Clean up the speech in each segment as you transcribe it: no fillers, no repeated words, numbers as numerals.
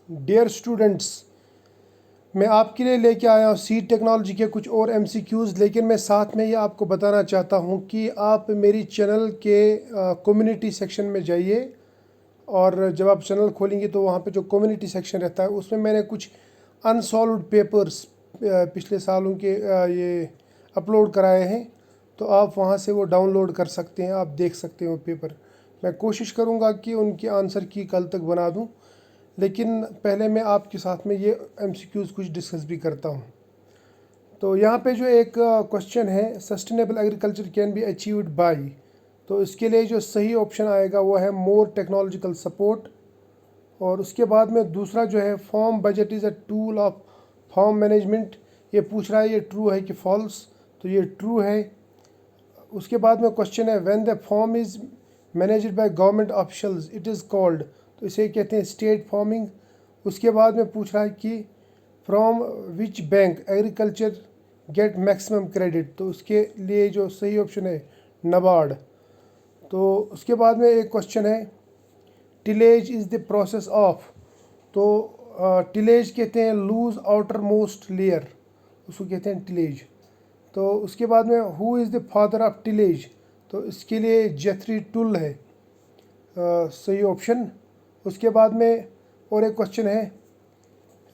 Dear students, मैं आपके लिए लेके आया हूँ सीड टेक्नोलॉजी के कुछ और एमसीक्यूज़, लेकिन मैं साथ में ये आपको बताना चाहता हूँ कि आप मेरी चैनल के कम्युनिटी सेक्शन में जाइए। और जब आप चैनल खोलेंगे तो वहाँ पे जो कम्युनिटी सेक्शन रहता है उसमें मैंने कुछ अनसॉल्व्ड पेपर्स पिछले सालों के ये अपलोड कराए हैं। तो आप वहाँ से वो डाउनलोड कर सकते हैं, आप देख सकते हैं वो पेपर। मैं कोशिश करूँगा कि उनके आंसर की कल तक बना दूँ, लेकिन पहले मैं आपके साथ में ये एमसीक्यूज़ कुछ डिस्कस भी करता हूँ। तो यहाँ पे जो एक क्वेश्चन है, sustainable agriculture can be achieved by, तो इसके लिए जो सही ऑप्शन आएगा वो है मोर टेक्नोलॉजिकल सपोर्ट। और उसके बाद में दूसरा जो है farm budget is a tool of farm management, ये पूछ रहा है ये ट्रू है कि फॉल्स, तो ये ट्रू है। उसके बाद में क्वेश्चन है when the farm is managed by government officials it is called, तो इसे कहते हैं स्टेट फार्मिंग। उसके बाद में पूछ रहा है कि from which bank agriculture get maximum credit, तो उसके लिए जो सही ऑप्शन है नबार्ड। तो उसके बाद में एक क्वेश्चन है tillage is the process of, तो टिलेज कहते हैं लूज आउटर मोस्ट लेयर, उसको कहते हैं टिलेज। तो उसके बाद में who is the father of tillage, तो इसके लिए जेथरी टुल है सही ऑप्शन। उसके बाद में और एक क्वेश्चन है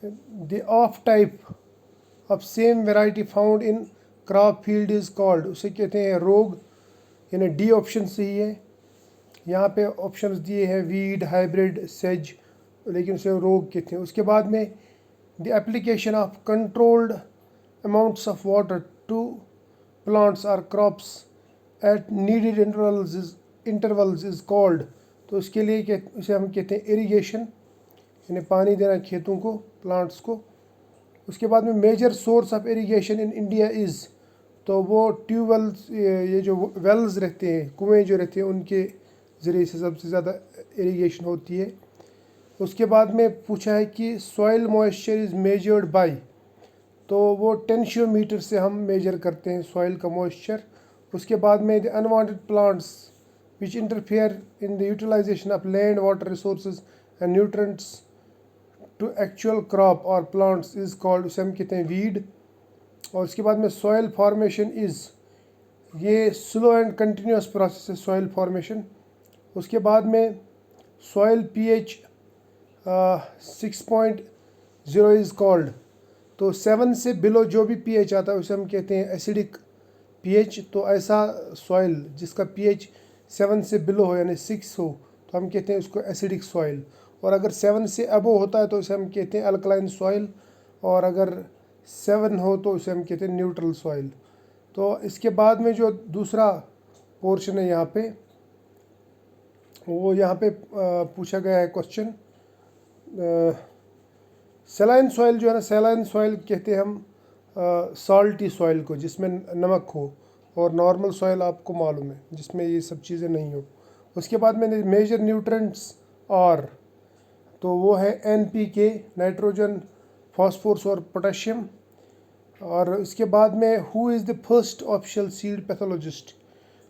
the of type of same variety found in crop field is called, उसे कहते हैं रोग, यानी डी ऑप्शन सही है। यहाँ पे ऑप्शंस दिए हैं वीड, हाइब्रिड, सेज, लेकिन उसे रोग कहते हैं। उसके बाद में the application of controlled amounts of water to plants or crops at needed intervals is called, तो उसके लिए उसे हम कहते हैं इरिगेशन, यानी पानी देना खेतों को, प्लांट्स को। उसके बाद में major source of irrigation in India is, तो वो ट्यूबवेल्स, ये जो वेल्स रहते हैं, कुएँ जो रहते हैं, उनके ज़रिए से सबसे ज़्यादा इरिगेशन होती है। उसके बाद में पूछा है कि soil moisture is measured by, तो वो टेंशियोमीटर से हम मेजर करते हैं सॉइल का मॉइस्चर। उसके बाद में the unwanted plants which interfere in the utilisation of land water resources and nutrients to actual crop और प्लांट्स इज़ कॉल्ड, उसे हम कहते हैं वीड। और उसके बाद में सॉइल फॉर्मेशन इज़, ये स्लो एंड कंटिन्यूस प्रोसेस है सॉइल फॉर्मेशन। उसके बाद में सॉइल पीएच 6.0 इज़ कॉल्ड, तो 7 से बिलो जो भी पीएच आता है उसे हम कहते हैं एसिडिक पीएच। तो ऐसा सॉइल जिसका पीएच 7 से बिलो हो, यानी 6 हो, तो हम कहते हैं उसको एसिडिक सॉइल। और अगर 7 से अबो होता है तो उसे हम कहते हैं अल्कलाइन सॉइल, और अगर 7 हो तो उसे हम कहते हैं न्यूट्रल सॉइल। तो इसके बाद में जो दूसरा पोर्शन है यहाँ पे, वो यहाँ पे पूछा गया है क्वेश्चन सैलाइन सॉइल जो है ना, सैलाइन सॉइल कहते हैं हम सॉल्टी सॉइल को जिसमें नमक हो, और नॉर्मल सॉइल आपको मालूम है जिसमें ये सब चीज़ें नहीं हो। उसके बाद में मेजर न्यूट्रेंट्स और, तो वो है NPK, नाइट्रोजन, फॉस्फोरस और पोटेशियम। और इसके बाद में who is the first official seed pathologist,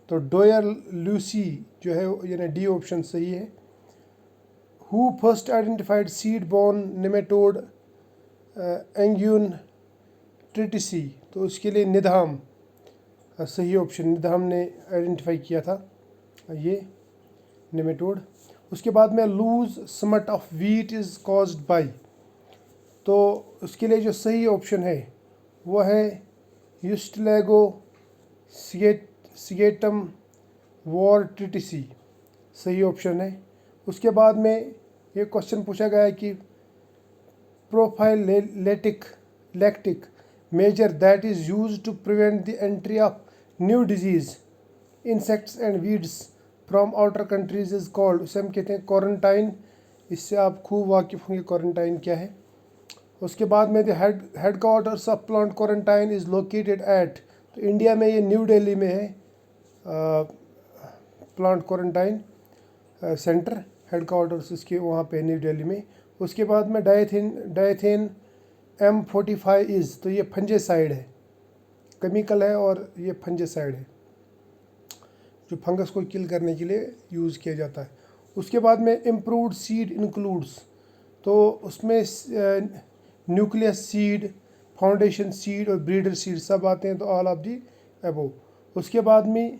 तो डोयर लूसी जो है, यानी डी ऑप्शन सही है। Who first identified seed borne nematode anguina tritici, तो उसके लिए निधाम सही ऑप्शन, निधाम ने आइडेंटिफाई किया था ये नेमेटोड। उसके बाद में loose smut of wheat is caused by, तो उसके लिए जो सही ऑप्शन है वो है यूस्टलैगो सिगेटम वॉर ट्रिटिसी, सही ऑप्शन है। उसके बाद में ये क्वेश्चन पूछा गया है कि prophylactic lactic measure that is use to prevent the entry of new disease insects and weeds from outer countries is called, उसे हम कहते हैं क्वारंटाइन। इससे आप खूब वाकिफ़ होंगे क्वारंटाइन क्या है। उसके बाद में the head quarters of plant quarantine is located at, तो इंडिया में ये न्यू दिल्ली में है plant quarantine centre, head quarters इसके वहाँ पे न्यू दिल्ली में। उसके बाद में डायथेन M45 इज़, तो ये फंजेसाइड है, केमिकल है और ये फंजेसाइड है जो फंगस को किल करने के लिए यूज़ किया जाता है। उसके बाद में इम्प्रूव्ड सीड इंक्लूड्स, तो उसमें न्यूक्लियस सीड, फाउंडेशन सीड और ब्रीडर सीड सब आते हैं, तो ऑल ऑफ दी अबव। उसके बाद में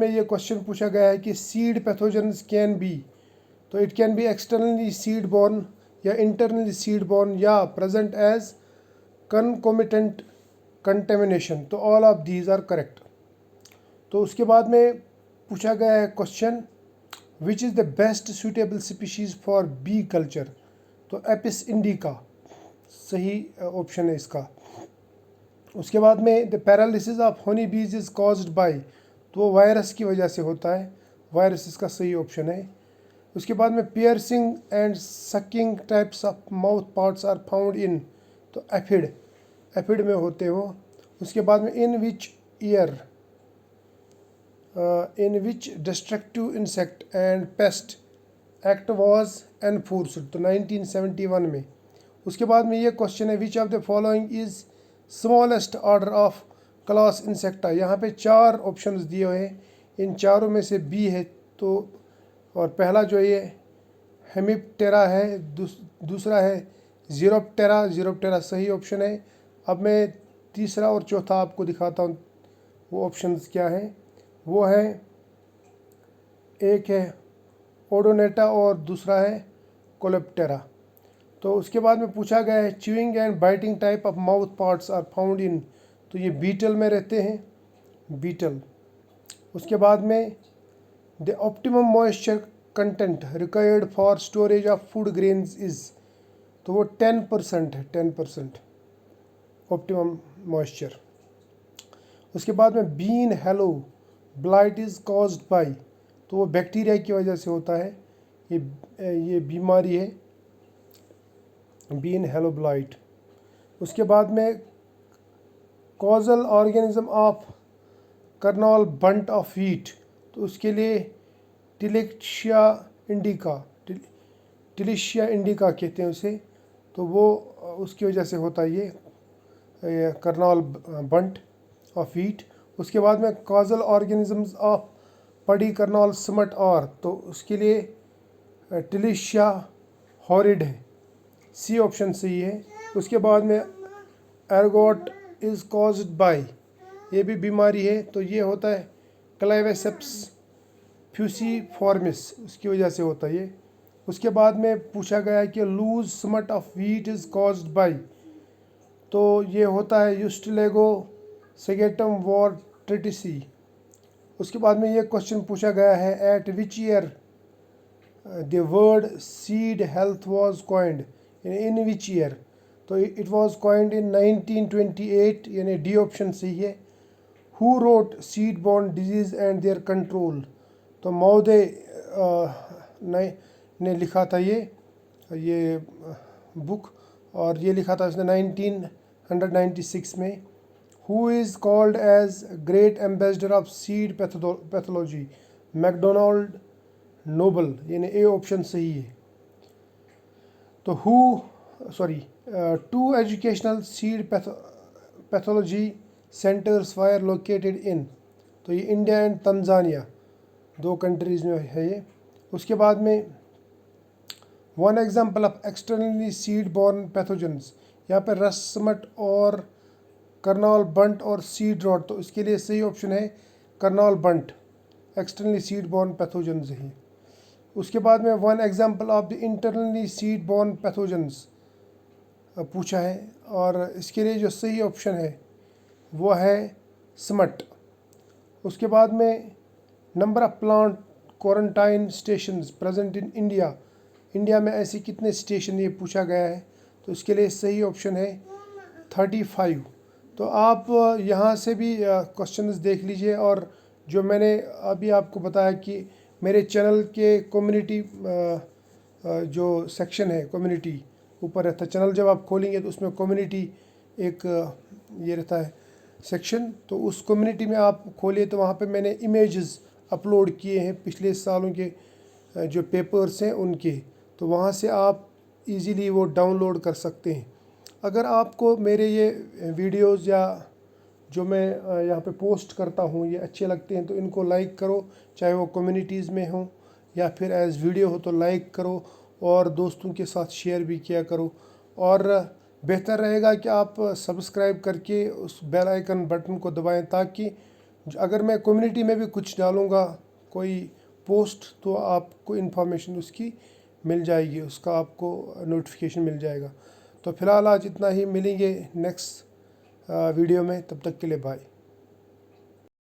ये क्वेश्चन पूछा गया है कि सीड पैथोजेंस कैन बी, तो it can be externally seed borne या इंटरनली सीड बॉर्न या प्रेजेंट एज कंकोमिटेंट कंटेमिनेशन, तो all of these are correct. तो उसके बाद में पूछा गया है question which is the best suitable species for bee culture, तो एपिस इंडिका सही ऑप्शन है इसका। उसके बाद में द पैरालिसिस ऑफ हनी बीज इज़ कॉज्ड बाय, तो वो वायरस की वजह से होता है, वायरस इसका सही ऑप्शन है। उसके बाद में piercing and sucking types of mouth parts are found in, तो एफिड में होते हो। उसके बाद में in which destructive insect and pest act was enforced, तो 1971 में। उसके बाद में ये क्वेश्चन है which of the following is smallest order of class insecta, यहाँ पे 4 ऑप्शंस दिए हुए हैं, इन चारों में से बी है। तो और पहला जो ये हेमिप्टेरा है, दूसरा है ज़ीरोप्टेरा सही ऑप्शन है। अब मैं तीसरा और चौथा आपको दिखाता हूँ वो ऑप्शंस क्या हैं। वो है, एक है ओडोनेटा और दूसरा है कोलेप्टेरा। तो उसके बाद में पूछा गया है chewing and biting type of mouth parts are found in, तो ये बीटल में रहते हैं, बीटल। उसके बाद में the optimum moisture content required for storage of food grains is, तो वो 10% है, 10% ऑप्टिमम मॉइस्चर। उसके बाद में bean halo blight is caused by, तो वो बैक्टीरिया की वजह से होता है, ये बीमारी है बीन हेलो ब्लाइट। उसके बाद में causal organism of Karnal bunt of wheat, तो उसके लिए टिलिशिया इंडिका कहते हैं उसे, तो वो उसकी वजह से होता है ये कर्नल बंट ऑफ व्हीट। उसके बाद में कॉजल ऑर्गेनिजम्स ऑफ पडी कर्नल स्मट और, तो उसके लिए टिलिशिया हॉरिड है, सी ऑप्शन सही है। उसके बाद में एर्गोट इज़ कॉज्ड बाय, ये भी बीमारी है, तो ये होता है क्लाइवेसेप्स फ्यूसीफॉर्मिस, उसकी वजह से होता है ये। उसके बाद में पूछा गया है कि loose smut of wheat is caused by, तो ये होता है यूस्टिलेगो सेगेटम वॉर ट्रिटिसी। उसके बाद में ये क्वेश्चन पूछा गया है eight which year the word seed health was coined, in which year, तो इट वाज कॉइंड इन 1928, यानी डी ऑप्शन सही है। Who wrote seed born disease and their control, तो महोदय ने लिखा था ये बुक, और ये लिखा था उसने 1996 में। Who is called as great ambassador of seed pathology, McDonald Noble, यानी ए ऑप्शन सही है। तो two educational seed pathology centres were located in, तो ये इंडिया एंड तंजानिया 2 कंट्रीज़ में है ये। उसके बाद में one example of externally seed born pathogens, यहाँ पे रसमट और कर्नल बंट और सीड रॉट, तो इसके लिए सही ऑप्शन है कर्नल बंट, एक्सटर्नली सीड बॉर्न पैथोजेंस है। उसके बाद में one example of the internally seed born pathogens पूछा है, और इसके लिए जो सही ऑप्शन है वो है स्मट। उसके बाद में number of plant quarantine stations present in India में ऐसे कितने स्टेशन ये पूछा गया है, तो इसके लिए सही ऑप्शन है 35। तो आप यहाँ से भी क्वेश्चंस देख लीजिए, और जो मैंने अभी आपको बताया कि मेरे चैनल के कम्युनिटी जो सेक्शन है, कम्युनिटी ऊपर रहता है, चैनल जब आप खोलेंगे तो उसमें कम्युनिटी एक ये रहता है सेक्शन, तो उस कम्युनिटी में आप खोलिए, तो वहाँ पे मैंने इमेजेस अपलोड किए हैं पिछले सालों के जो पेपर्स हैं उनके, तो वहाँ से आप इजीली वो डाउनलोड कर सकते हैं। अगर आपको मेरे ये वीडियोस या जो मैं यहाँ पे पोस्ट करता हूँ ये अच्छे लगते हैं, तो इनको लाइक करो, चाहे वो कम्युनिटीज़ में हो या फिर एज वीडियो हो तो लाइक करो, और दोस्तों के साथ शेयर भी किया करो। और बेहतर रहेगा कि आप सब्सक्राइब करके उस बेल आइकन बटन को दबाएं, ताकि अगर मैं कम्युनिटी में भी कुछ डालूँगा कोई पोस्ट तो आपको इन्फॉर्मेशन उसकी मिल जाएगी, उसका आपको नोटिफिकेशन मिल जाएगा। तो फ़िलहाल आज इतना ही, मिलेंगे नेक्स्ट वीडियो में, तब तक के लिए बाय।